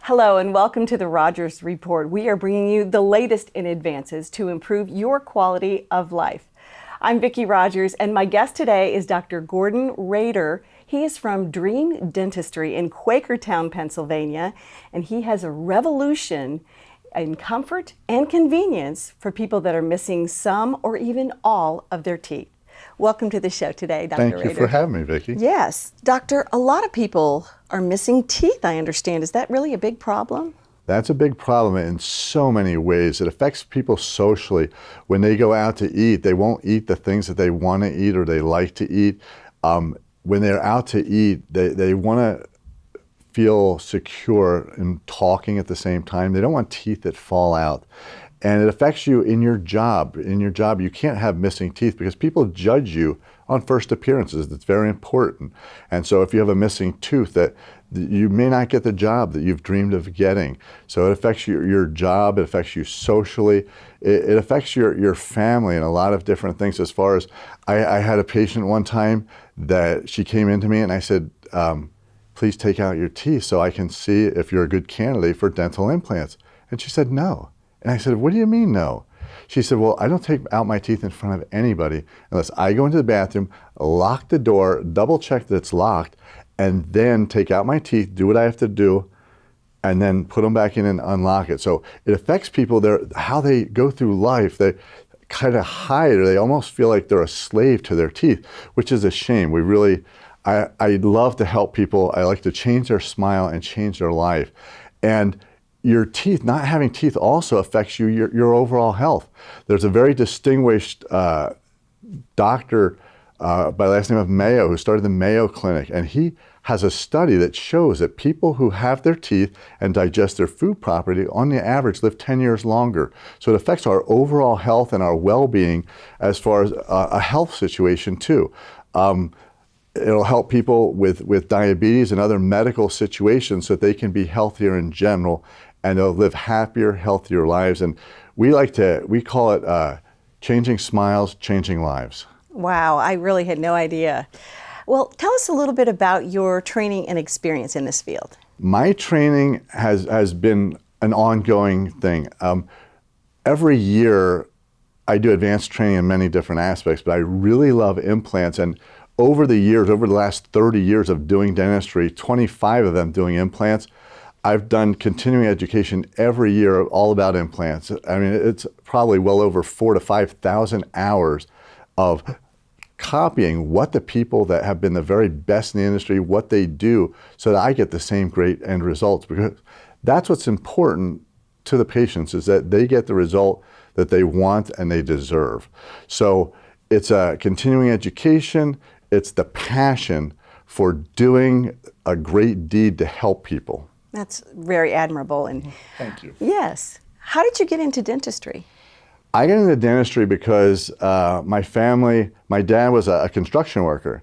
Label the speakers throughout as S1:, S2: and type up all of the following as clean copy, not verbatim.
S1: Hello and welcome to the Rogers Report. We are bringing you the latest in advances to improve your quality of life. I'm Vicki Rogers and my guest today is Dr. Gordon Roeder. He is from Dream-Dentistry in Quakertown, Pennsylvania, and he has a revolution in comfort and convenience for people that are missing some or even all of their teeth. Welcome to the show today, Dr. Roeder.
S2: Thank you for having me, Vicki.
S1: Yes. Doctor, a lot of people are missing teeth, I understand. Is that really a big problem?
S2: That's a big problem in so many ways. It affects people socially. When they go out to eat, they won't eat the things that they want to eat or they like to eat. When they're out to eat, they want to feel secure in talking at the same time. They don't want teeth that fall out. And it affects you in your job. In your job, you can't have missing teeth because people judge you on first appearances. That's very important. And so if you have a missing tooth, that you may not get the job that you've dreamed of getting. So it affects your job, it affects you socially, it affects your family and a lot of different things. As far as, I had a patient one time that she came into me and I said, please take out your teeth so I can see if you're a good candidate for dental implants. And she said, no. And I said, what do you mean no? She said, well, I don't take out my teeth in front of anybody unless I go into the bathroom, lock the door, double check that it's locked, and then take out my teeth, do what I have to do, and then put them back in and unlock it. So it affects people, how they go through life. They kind of hide, or they almost feel like they're a slave to their teeth, which is a shame. I love to help people. I like to change their smile and change their life. And your teeth, not having teeth also affects your overall health. There's a very distinguished doctor by the last name of Mayo who started the Mayo Clinic, and he has a study that shows that people who have their teeth and digest their food properly on the average live 10 years longer. So it affects our overall health and our well-being as far as a health situation too. It'll help people with diabetes and other medical situations so that they can be healthier in general and they'll live happier, healthier lives. And we call it changing smiles, changing lives.
S1: Wow, I really had no idea. Well, tell us a little bit about your training and experience in this field.
S2: My training has been an ongoing thing. Every year I do advanced training in many different aspects, but I really love implants. And over the years, over the last 30 years of doing dentistry, 25 of them doing implants, I've done continuing education every year all about implants. I mean, it's probably well over 4,000 to 5,000 hours of copying what the people that have been the very best in the industry, what they do, so that I get the same great end results. Because that's what's important to the patients, is that they get the result that they want and they deserve. So it's a continuing education, it's the passion for doing a great deed to help people.
S1: That's very admirable. And
S2: thank you.
S1: Yes. How did you get into dentistry?
S2: I got into dentistry because my dad was a construction worker,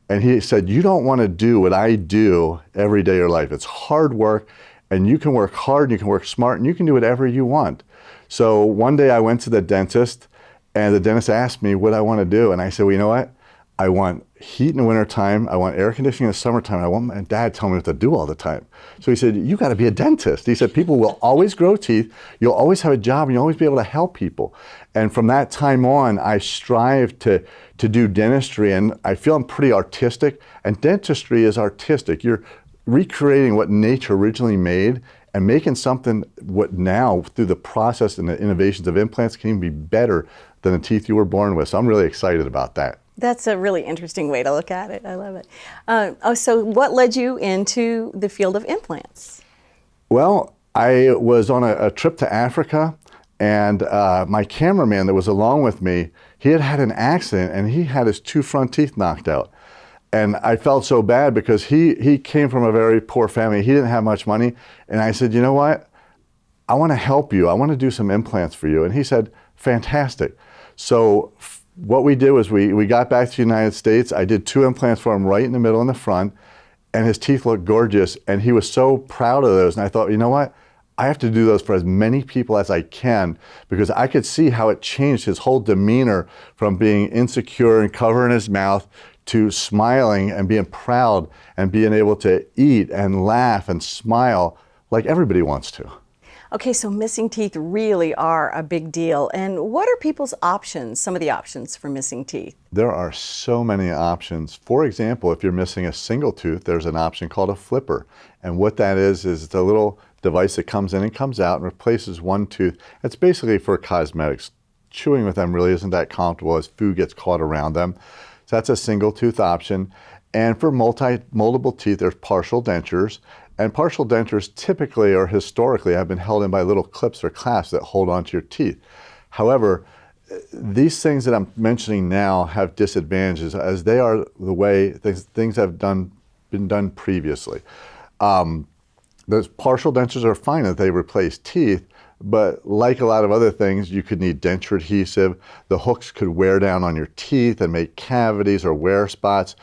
S2: and he said, you don't want to do what I do every day of your life. It's hard work, and you can work hard, and you can work smart, and you can do whatever you want. So one day I went to the dentist, and the dentist asked me what I want to do, and I said, well, you know what? I want heat in the wintertime, I want air conditioning in the summertime, and I want my dad telling me what to do all the time. So he said, you got to be a dentist. He said, people will always grow teeth, you'll always have a job, and you'll always be able to help people. And from that time on, I strive to do dentistry, and I feel I'm pretty artistic, and dentistry is artistic. You're recreating what nature originally made and making something what now, through the process and the innovations of implants, can even be better than the teeth you were born with. So I'm really excited about that.
S1: That's a really interesting way to look at it. I love it. So what led you into the field of implants?
S2: Well, I was on a trip to Africa, and my cameraman that was along with me, he had an accident and he had his 2 front teeth knocked out. And I felt so bad because he came from a very poor family. He didn't have much money. And I said, you know what? I want to help you. I want to do some implants for you. And he said, fantastic. So what we did was we got back to the United States. I did 2 implants for him right in the middle and the front, and his teeth looked gorgeous, and he was so proud of those. And I thought, you know what? I have to do those for as many people as I can, because I could see how it changed his whole demeanor from being insecure and covering his mouth to smiling and being proud and being able to eat and laugh and smile like everybody wants to.
S1: Okay, so missing teeth really are a big deal. And what are people's options, some of the options for missing teeth?
S2: There are so many options. For example, if you're missing a single tooth, there's an option called a flipper. And what that is it's a little device that comes in and comes out and replaces one tooth. It's basically for cosmetics. Chewing with them really isn't that comfortable as food gets caught around them. So that's a single tooth option. And for multiple teeth, there's partial dentures. And partial dentures typically or historically have been held in by little clips or clasps that hold onto your teeth. However, these things that I'm mentioning now have disadvantages as they are the way things have been done previously. Those partial dentures are fine if they replace teeth, but like a lot of other things, you could need denture adhesive. The hooks could wear down on your teeth and make cavities or wear spots.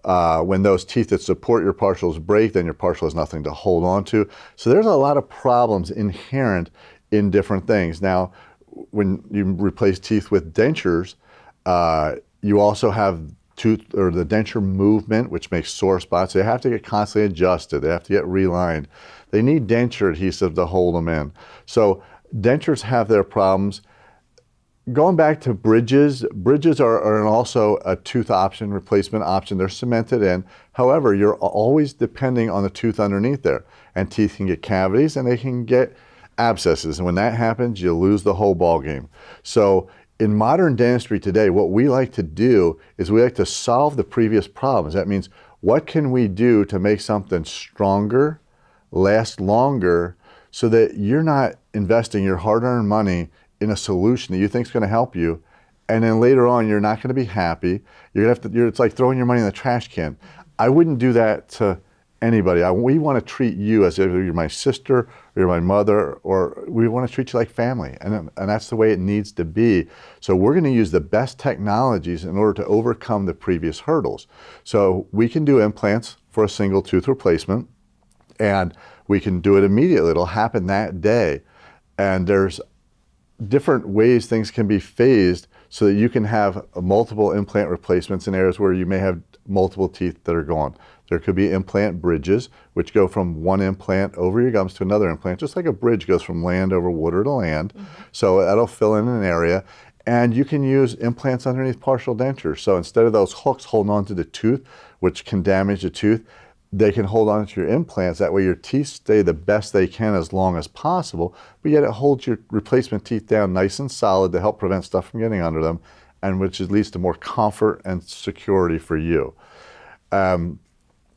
S2: When those teeth that support your partials break, then your partial has nothing to hold on to. So there's a lot of problems inherent in different things. Now, when you replace teeth with dentures, you also have the denture movement, which makes sore spots. They have to get constantly adjusted. They have to get relined. They need denture adhesive to hold them in. So dentures have their problems. Going back to bridges are also a tooth option, replacement option. They're cemented in. However, you're always depending on the tooth underneath there. And teeth can get cavities and they can get abscesses. And when that happens, you lose the whole ball game. So in modern dentistry today, what we like to do is we like to solve the previous problems. That means, what can we do to make something stronger, last longer, so that you're not investing your hard-earned money in a solution that you think is going to help you, and then later on you're not going to be happy. You're going to have to. It's like throwing your money in the trash can. I wouldn't do that to anybody. We want to treat you as if you're my sister or you're my mother, or we want to treat you like family, and that's the way it needs to be. So we're going to use the best technologies in order to overcome the previous hurdles. So we can do implants for a single tooth replacement, and we can do it immediately. It'll happen that day, and there's different ways things can be phased so that you can have multiple implant replacements in areas where you may have multiple teeth that are gone. There could be implant bridges, which go from one implant over your gums to another implant, just like a bridge goes from land over water to land. So that'll fill in an area. And you can use implants underneath partial dentures. So instead of those hooks holding on to the tooth, which can damage the tooth, they can hold on to your implants. That way your teeth stay the best they can as long as possible, but yet it holds your replacement teeth down nice and solid to help prevent stuff from getting under them, and which leads to more comfort and security for you.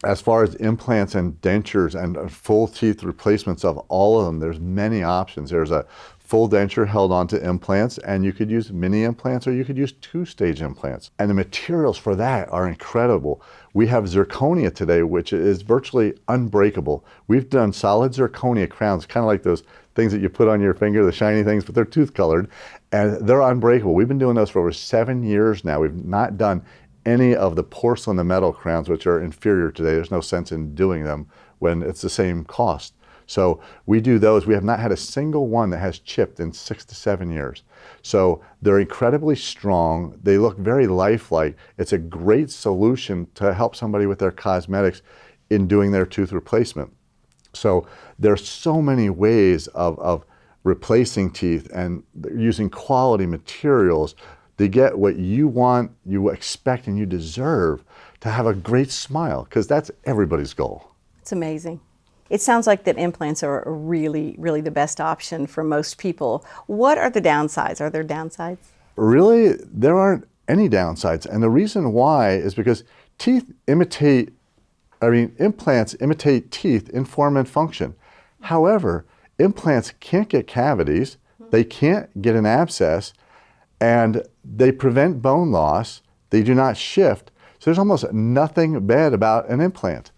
S2: As far as implants and dentures and full teeth replacements of all of them, there's many options. There's a full denture held onto implants, and you could use mini implants or you could use two-stage implants. And the materials for that are incredible. We have zirconia today, which is virtually unbreakable. We've done solid zirconia crowns, kind of like those things that you put on your finger, the shiny things, but they're tooth colored, and they're unbreakable. We've been doing those for over 7 years now. We've not done any of the porcelain and metal crowns, which are inferior today. There's no sense in doing them when it's the same cost. So we do those. We have not had a single one that has chipped in 6 to 7 years. So they're incredibly strong. They look very lifelike. It's a great solution to help somebody with their cosmetics in doing their tooth replacement. So there's so many ways of replacing teeth and using quality materials to get what you want, you expect, and you deserve to have a great smile, because that's everybody's goal.
S1: It's amazing. It sounds like that implants are really, really the best option for most people. What are the downsides? Are there downsides?
S2: Really, there aren't any downsides. And the reason why is because implants imitate teeth in form and function. However, implants can't get cavities, they can't get an abscess, and they prevent bone loss, they do not shift. So there's almost nothing bad about an implant.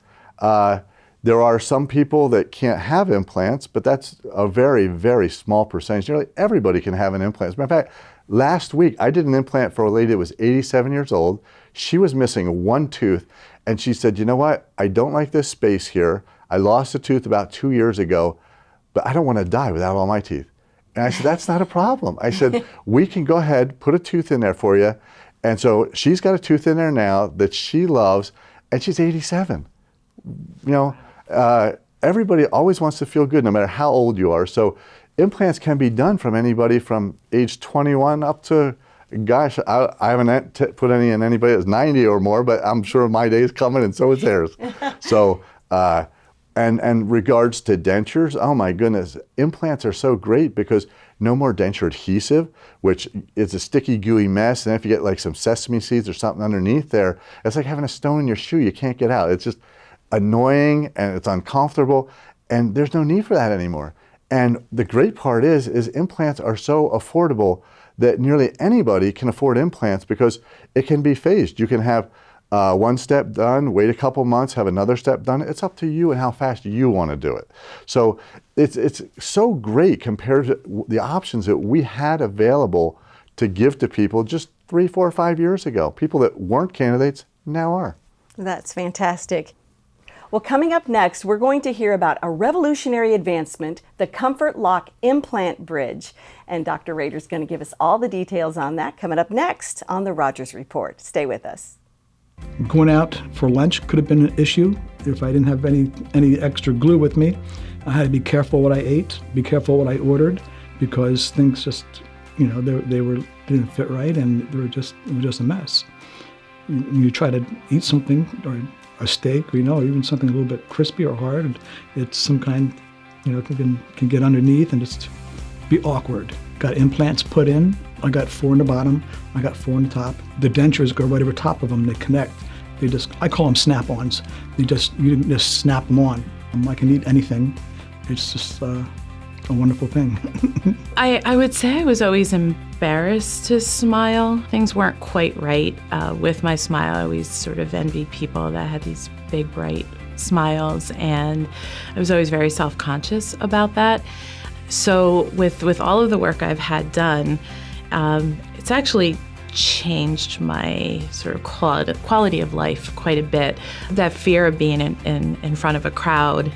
S2: There are some people that can't have implants, but that's a very, very small percentage. Nearly everybody can have an implant. As a matter of fact, last week I did an implant for a lady that was 87 years old. She was missing one tooth, and she said, you know what, I don't like this space here. I lost a tooth about 2 years ago, but I don't want to die without all my teeth. And I said, that's not a problem. I said, we can go ahead, put a tooth in there for you. And so she's got a tooth in there now that she loves, and she's 87. You know, everybody always wants to feel good no matter how old you are. So implants can be done from anybody from age 21 up to, gosh, I haven't put any in anybody that's 90 or more, but I'm sure my day is coming and so is theirs. So, and regards to dentures, oh my goodness, implants are so great because no more denture adhesive, which is a sticky, gooey mess. And if you get like some sesame seeds or something underneath there, it's like having a stone in your shoe you can't get out. It's just annoying and it's uncomfortable, and there's no need for that anymore. And the great part is implants are so affordable that nearly anybody can afford implants because it can be phased. You can have one step done, wait a couple months, have another step done. It's up to you and how fast you want to do it. So it's so great compared to the options that we had available to give to people just 3, 4, 5 years ago. People that weren't candidates now are.
S1: That's fantastic. Well, coming up next, we're going to hear about a revolutionary advancement, the Comfort Lock Implant Bridge. And Dr. Roeder's going to give us all the details on that coming up next on the Rogers Report. Stay with us.
S3: Going out for lunch could have been an issue if I didn't have any extra glue with me. I had to be careful what I ate, be careful what I ordered, because things just, didn't fit right, and it was just a mess. When you try to eat something, or a steak, or even something a little bit crispy or hard, it's some kind, can get underneath and just be awkward. Got implants put in. I got 4 in the bottom. I got 4 in the top. The dentures go right over top of them. They connect. I call them snap-ons. You can just snap them on. I can eat anything. It's just a wonderful thing.
S4: I would say I was always embarrassed to smile. Things weren't quite right with my smile. I always sort of envied people that had these big, bright smiles, and I was always very self-conscious about that. So with all of the work I've had done, it's actually changed my sort of quality of life quite a bit. That fear of being in front of a crowd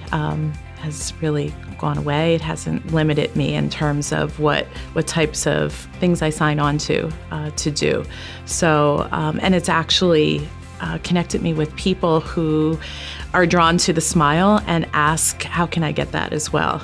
S4: has really gone away. It hasn't limited me in terms of what types of things I sign on to do. So, and it's actually connected me with people who are drawn to the smile and ask, how can I get that as well?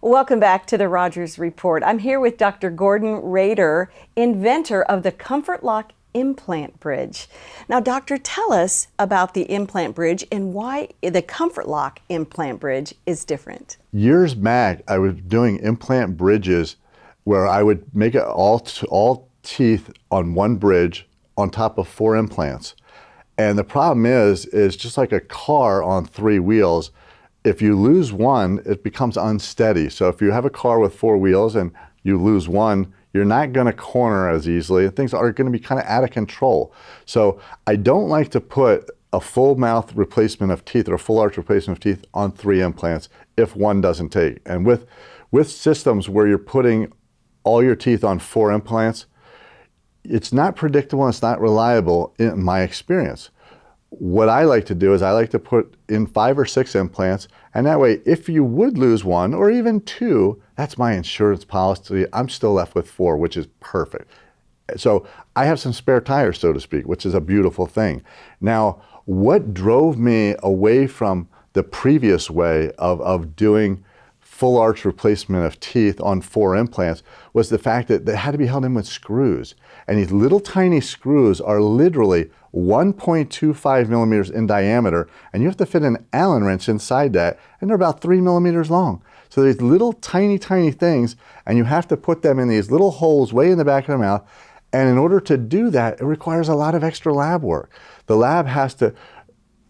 S1: Welcome back to the Rogers Report. I'm here with Dr. Gordon Roeder, inventor of the Comfort Lock Implant Bridge. Now, doctor, tell us about the implant bridge and why the Comfort Lock Implant Bridge is different.
S2: Years back, I was doing implant bridges where I would make it all teeth on one bridge on top of 4 implants. And the problem is just like a car on 3 wheels, if you lose one, it becomes unsteady. So if you have a car with 4 wheels and you lose one, you're not going to corner as easily, and things are going to be kind of out of control. So I don't like to put a full mouth replacement of teeth or a full arch replacement of teeth on 3 implants if one doesn't take. And with systems where you're putting all your teeth on 4 implants, it's not predictable and it's not reliable in my experience. What I like to do is I like to put in 5 or 6 implants, and that way if you would lose 1 or even 2, that's my insurance policy. I'm still left with 4, which is perfect. So I have some spare tires, so to speak, which is a beautiful thing. Now, what drove me away from the previous way of doing full arch replacement of teeth on 4 implants was the fact that they had to be held in with screws. And these little tiny screws are literally 1.25 millimeters in diameter, and you have to fit an Allen wrench inside that, and they're about 3 millimeters long. So these little tiny things, and you have to put them in these little holes way in the back of the mouth. And in order to do that, it requires a lot of extra lab work. The lab has to,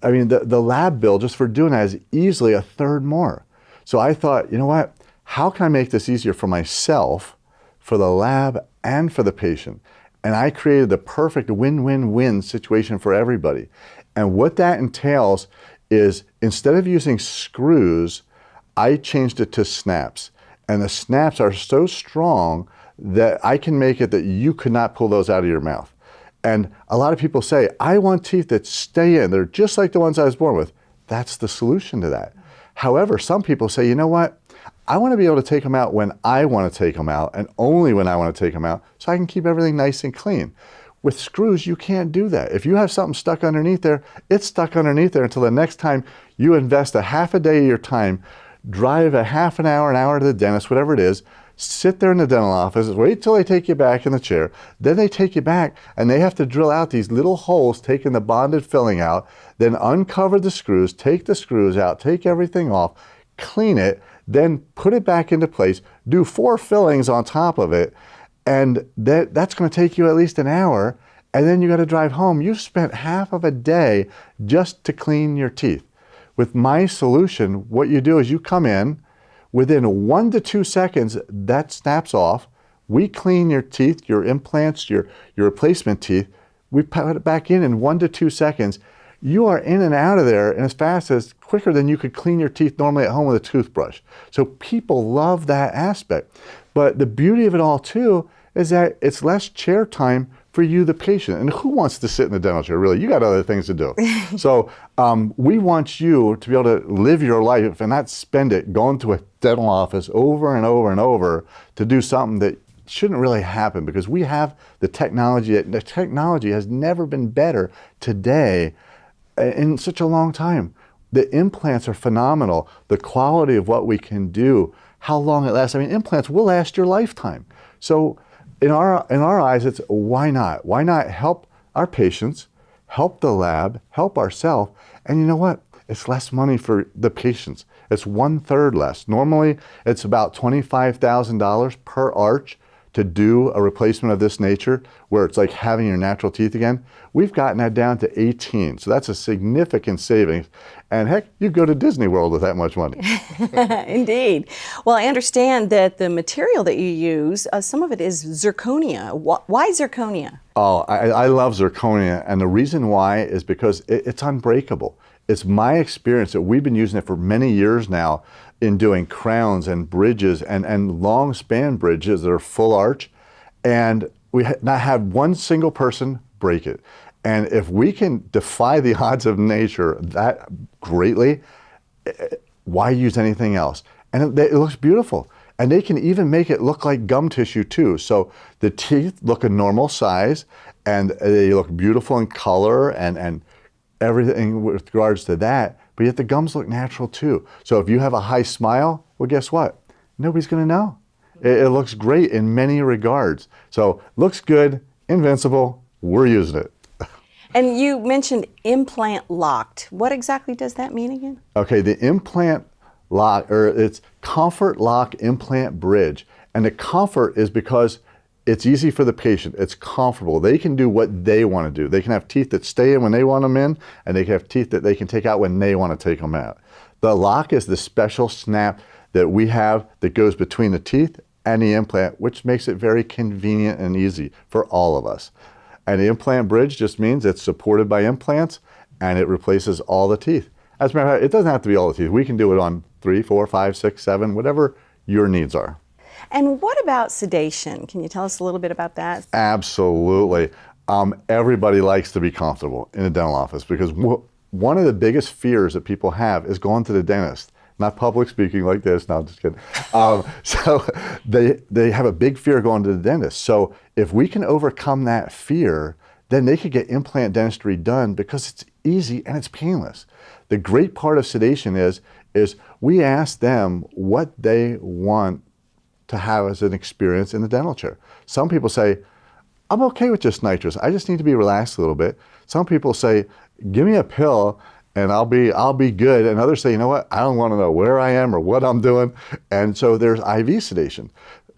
S2: the lab bill just for doing that is easily a third more. So I thought, you know what, how can I make this easier for myself, for the lab, and for the patient? And I created the perfect win-win-win situation for everybody. And what that entails is instead of using screws, I changed it to snaps. And the snaps are so strong that I can make it that you could not pull those out of your mouth. And a lot of people say, I want teeth that stay in. They're just like the ones I was born with. That's the solution to that. However, some people say, you know what? I want to be able to take them out when I want to take them out and only when I want to take them out so I can keep everything nice and clean. With screws, you can't do that. If you have something stuck underneath there, it's stuck underneath there until the next time you invest a half a day of your time, drive a half an hour to the dentist, whatever it is, sit there in the dental office, wait till they take you back in the chair, then they take you back and they have to drill out these little holes, taking the bonded filling out, then uncover the screws, take the screws out, take everything off, clean it, then put it back into place, do 4 fillings on top of it, and that's going to take you at least an hour, and then you got to drive home. You've spent half of a day just to clean your teeth. With my solution, what you do is you come in, within 1 to 2 seconds, that snaps off. We clean your teeth, your implants, your replacement teeth. We put it back in 1 to 2 seconds. You are in and out of there and quicker than you could clean your teeth normally at home with a toothbrush. So people love that aspect. But the beauty of it all too is that it's less chair time for you, the patient. And who wants to sit in the dental chair, really? You got other things to do. So we want you to be able to live your life and not spend it going to a dental office over and over and over to do something that shouldn't really happen, because we have the technology. The technology has never been better today in such a long time. The implants are phenomenal. The quality of what we can do, how long it lasts. I mean, implants will last your lifetime. So in our eyes, it's why not? Why not help our patients, help the lab, help ourselves? And you know what? It's less money for the patients. It's 1/3 less. Normally, it's about $25,000 per arch to do a replacement of this nature, where it's like having your natural teeth again. We've gotten that down to 18. So that's a significant savings. And heck, you go to Disney World with that much money.
S1: Indeed. Well, I understand that the material that you use, some of it is zirconia. Why zirconia?
S2: Oh, I love zirconia. And the reason why is because it's unbreakable. It's my experience that we've been using it for many years now in doing crowns and bridges and long span bridges that are full arch. And we not had one single person break it. And if we can defy the odds of nature that greatly, why use anything else? And it looks beautiful. And they can even make it look like gum tissue too. So the teeth look a normal size and they look beautiful in color and everything with regards to that, but yet the gums look natural too. So if you have a high smile, well, guess what? Nobody's gonna know. It looks great in many regards. So looks good, invincible, we're using it.
S1: And you mentioned implant locked. What exactly does that mean again?
S2: Okay, the implant lock, or it's comfort lock implant bridge. And the comfort is because it's easy for the patient. It's comfortable. They can do what they want to do. They can have teeth that stay in when they want them in, and they can have teeth that they can take out when they want to take them out. The lock is the special snap that we have that goes between the teeth and the implant, which makes it very convenient and easy for all of us. And the implant bridge just means it's supported by implants and it replaces all the teeth. As a matter of fact, it doesn't have to be all the teeth. We can do it on 3, 4, 5, 6, 7, whatever your needs are.
S1: And what about sedation? Can you tell us a little bit about that?
S2: Absolutely. Everybody likes to be comfortable in a dental office because one of the biggest fears that people have is going to the dentist. Not public speaking like this, no, I'm just kidding. So they have a big fear going to the dentist. So if we can overcome that fear, then they could get implant dentistry done because it's easy and it's painless. The great part of sedation is we ask them what they want to have as an experience in the dental chair. Some people say, I'm okay with just nitrous. I just need to be relaxed a little bit. Some people say, give me a pill and I'll be good. And others say, you know what? I don't want to know where I am or what I'm doing. And so there's IV sedation.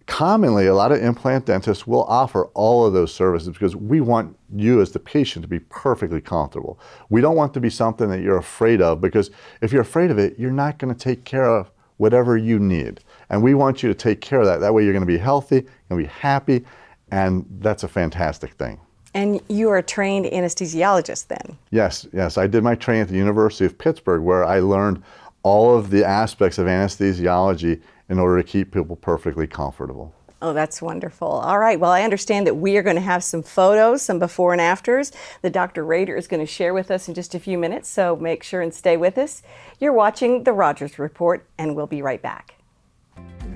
S2: Commonly, a lot of implant dentists will offer all of those services because we want you as the patient to be perfectly comfortable. We don't want to be something that you're afraid of, because if you're afraid of it, you're not going to take care of whatever you need. And we want you to take care of that. That way you're going to be healthy, you're going to be happy, and that's a fantastic thing.
S1: And you are a trained anesthesiologist then?
S2: Yes. I did my training at the University of Pittsburgh, where I learned all of the aspects of anesthesiology in order to keep people perfectly comfortable.
S1: Oh, that's wonderful. All right, well, I understand that we are going to have some photos, some before and afters that Dr. Roeder is going to share with us in just a few minutes, so make sure and stay with us. You're watching The Rogers Report, and we'll be right back.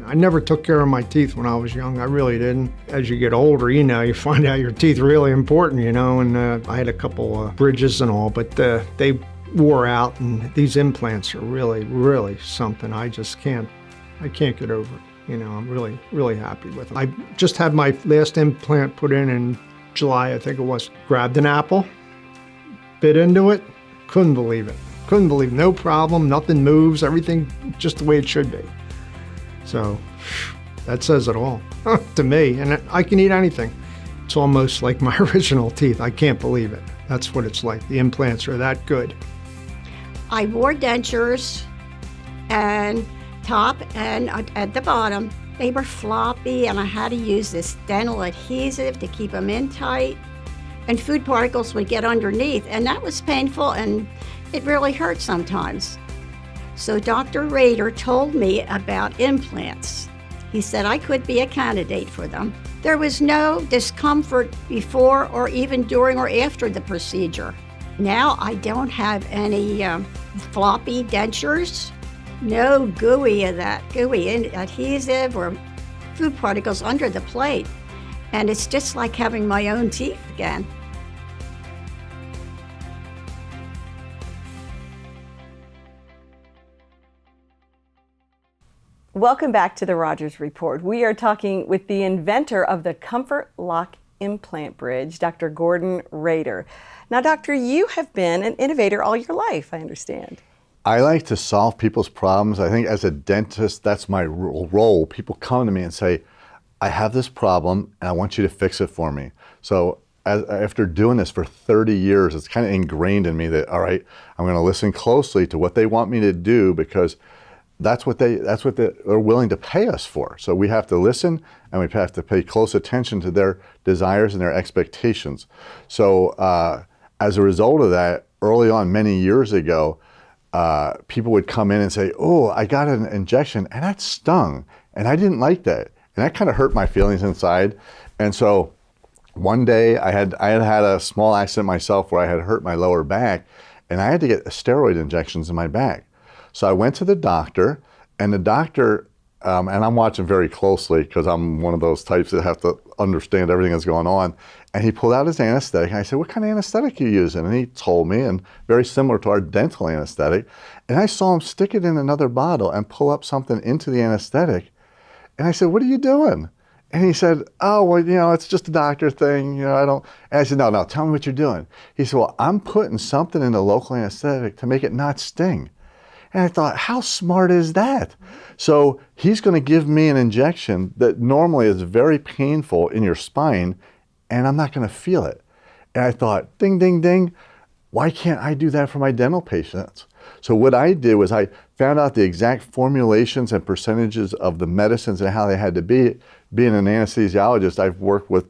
S5: I never took care of my teeth when I was young. I really didn't. As you get older, you find out your teeth are really important, and I had a couple bridges and all, but they wore out, and these implants are really, really something I can't get over it. I'm really, really happy with them. I just had my last implant put in July, I think it was. Grabbed an apple, bit into it, couldn't believe it. Couldn't believe it. No problem, nothing moves, everything just the way it should be. So that says it all to me, and I can eat anything. It's almost like my original teeth. I can't believe it. That's what it's like. The implants are that good.
S6: I wore dentures and top and at the bottom. They were floppy, and I had to use this dental adhesive to keep them in tight, and food particles would get underneath, and that was painful, and it really hurt sometimes. So Dr. Roeder told me about implants. He said I could be a candidate for them. There was no discomfort before or even during or after the procedure. Now I don't have any floppy dentures, no gooey adhesive or food particles under the plate. And it's just like having my own teeth again.
S1: Welcome back to the Rogers Report. We are talking with the inventor of the Comfort Lock Implant Bridge, Dr. Gordon Roeder. Now, doctor, you have been an innovator all your life, I understand.
S2: I like to solve people's problems. I think as a dentist, that's my role. People come to me and say, I have this problem and I want you to fix it for me. So after doing this for 30 years, it's kind of ingrained in me that, all right, I'm going to listen closely to what they want me to do, because that's what they're willing to pay us for. So we have to listen, and we have to pay close attention to their desires and their expectations. So as a result of that, early on, many years ago, people would come in and say, oh, I got an injection and that stung, and I didn't like that. And that kind of hurt my feelings inside. And so one day I had a small accident myself where I had hurt my lower back, and I had to get steroid injections in my back. So I went to the doctor, and the doctor, and I'm watching very closely because I'm one of those types that have to understand everything that's going on. And he pulled out his anesthetic, and I said, what kind of anesthetic are you using? And he told me, and very similar to our dental anesthetic. And I saw him stick it in another bottle and pull up something into the anesthetic. And I said, what are you doing? And he said, oh, well, it's just a doctor thing, I don't. And I said, no, tell me what you're doing. He said, well, I'm putting something in the local anesthetic to make it not sting. And I thought, how smart is that? So he's going to give me an injection that normally is very painful in your spine, and I'm not going to feel it. And I thought, ding, ding, ding, why can't I do that for my dental patients? So what I did was I found out the exact formulations and percentages of the medicines and how they had to be. Being an anesthesiologist, I've worked with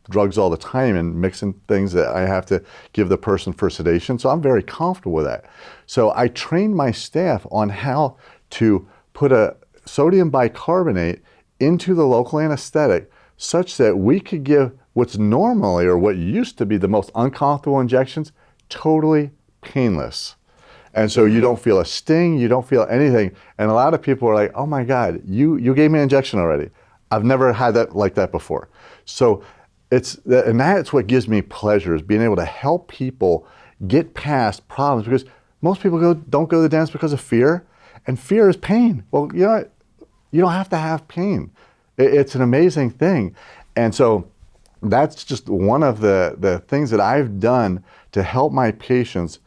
S2: drugs all the time and mixing things that I have to give the person for sedation. So I'm very comfortable with that. So I trained my staff on how to put a sodium bicarbonate into the local anesthetic such that we could give what's normally, or what used to be, the most uncomfortable injections totally painless. And so you don't feel a sting, you don't feel anything. And a lot of people are like, oh my God, you gave me an injection already. I've never had that like that before. So that's what gives me pleasure, is being able to help people get past problems, because most people don't go to the dentist because of fear, and fear is pain. Well, you don't have to have pain. It's an amazing thing. And so that's just one of the things that I've done to help my patients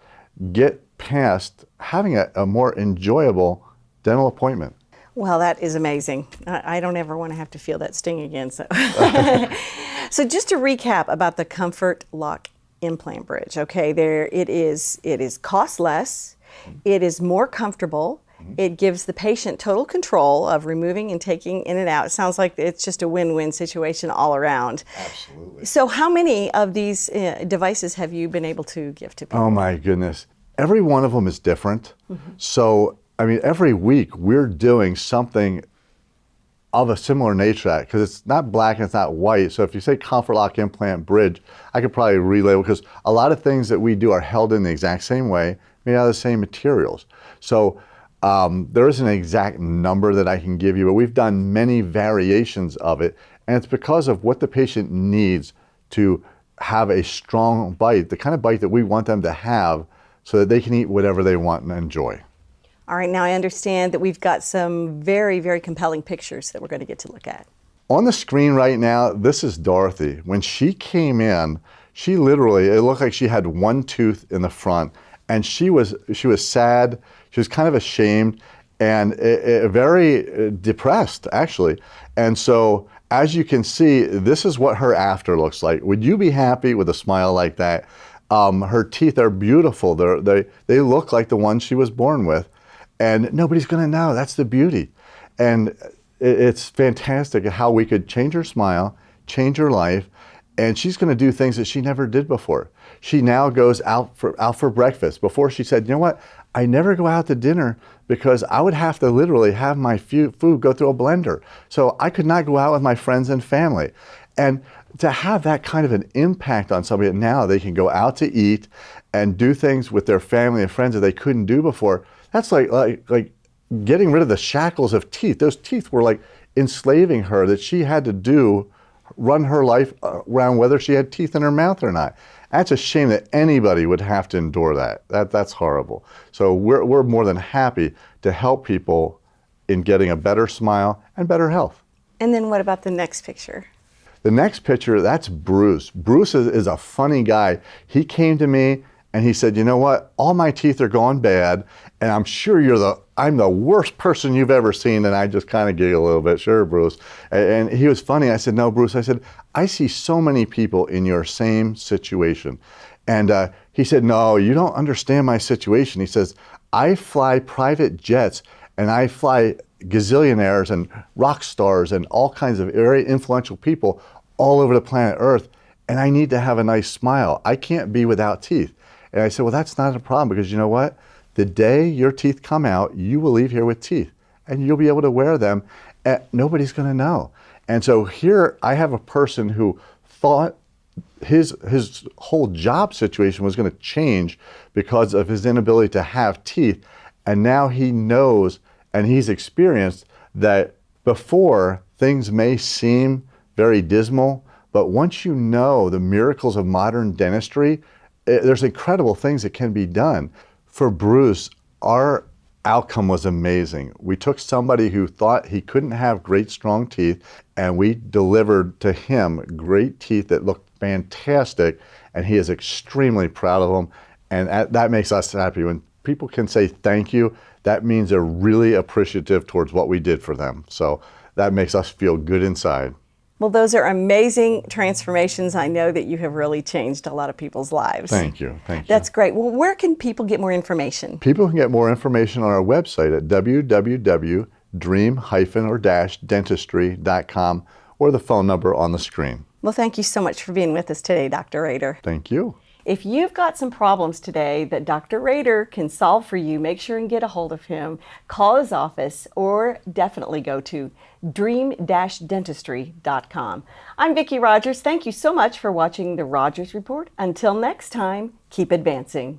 S2: get past having a more enjoyable dental appointment.
S1: Well, that is amazing. I don't ever want to have to feel that sting again. So, so just to recap about the Comfort Lock Implant Bridge, okay, it is cost less, it is more comfortable, it gives the patient total control of removing and taking in and out. It sounds like it's just a win-win situation all around.
S2: Absolutely.
S1: So how many of these devices have you been able to give to people?
S2: Oh my goodness. Every one of them is different. So, I mean, every week we're doing something of a similar nature, because it's not black and it's not white. So if you say Comfort Lock Implant Bridge, I could probably relabel, because a lot of things that we do are held in the exact same way, made out of the same materials. So There isn't an exact number that I can give you, but we've done many variations of it, and it's because of what the patient needs to have a strong bite, the kind of bite that we want them to have so that they can eat whatever they want and enjoy.
S1: All right, now I understand that we've got some very, very compelling pictures that we're going to get to look at.
S2: On the screen right now, this is Dorothy. When she came in, she literally, it looked like she had one tooth in the front, and she was sad, she was kind of ashamed, and very depressed, actually. And so, as you can see, this is what her after looks like. Would you be happy with a smile like that? Her teeth are beautiful. They look like the ones she was born with. And nobody's gonna know, that's the beauty. And it's fantastic how we could change her smile, change her life, and she's gonna do things that she never did before. She now goes out for breakfast. Before she said, you know what, I never go out to dinner because I would have to literally have my food go through a blender. So I could not go out with my friends and family. And to have that kind of an impact on somebody, now they can go out to eat and do things with their family and friends that they couldn't do before. That's like getting rid of the shackles of teeth. Those teeth were like enslaving her, that she had to run her life around whether she had teeth in her mouth or not. That's a shame that anybody would have to endure that. That's horrible. So we're more than happy to help people in getting a better smile and better health.
S1: And then what about the next picture?
S2: The next picture, that's Bruce. Bruce is a funny guy. He came to me and he said, you know what, all my teeth are going bad, and I'm sure I'm the worst person you've ever seen. And I just kind of giggled a little bit, sure, Bruce. And he was funny. I said, no, Bruce, I said, I see so many people in your same situation. And he said, no, you don't understand my situation. He says, I fly private jets and I fly gazillionaires and rock stars and all kinds of very influential people all over the planet Earth, and I need to have a nice smile. I can't be without teeth. And I said, well, that's not a problem, because you know what? The day your teeth come out, you will leave here with teeth, and you'll be able to wear them, and nobody's gonna know. And so here I have a person who thought his whole job situation was gonna change because of his inability to have teeth, and now he knows and he's experienced that before, things may seem very dismal, but once you know the miracles of modern dentistry, there's incredible things that can be done. For Bruce, our outcome was amazing. We took somebody who thought he couldn't have great, strong teeth, and we delivered to him great teeth that looked fantastic, and he is extremely proud of them, and that makes us happy. When people can say thank you, that means they're really appreciative towards what we did for them. So that makes us feel good inside.
S1: Well, those are amazing transformations. I know that you have really changed a lot of people's lives.
S2: Thank you. Thank you.
S1: That's great. Well, where can people get more information?
S2: People can get more information on our website at www.dream-dentistry.com or the phone number on the screen.
S1: Well, thank you so much for being with us today, Dr. Roeder.
S2: Thank you.
S1: If you've got some problems today that Dr. Roeder can solve for you, make sure and get a hold of him. Call his office or definitely go to dream-dentistry.com. I'm Vicki Rogers. Thank you so much for watching the Rogers Report. Until next time, keep advancing.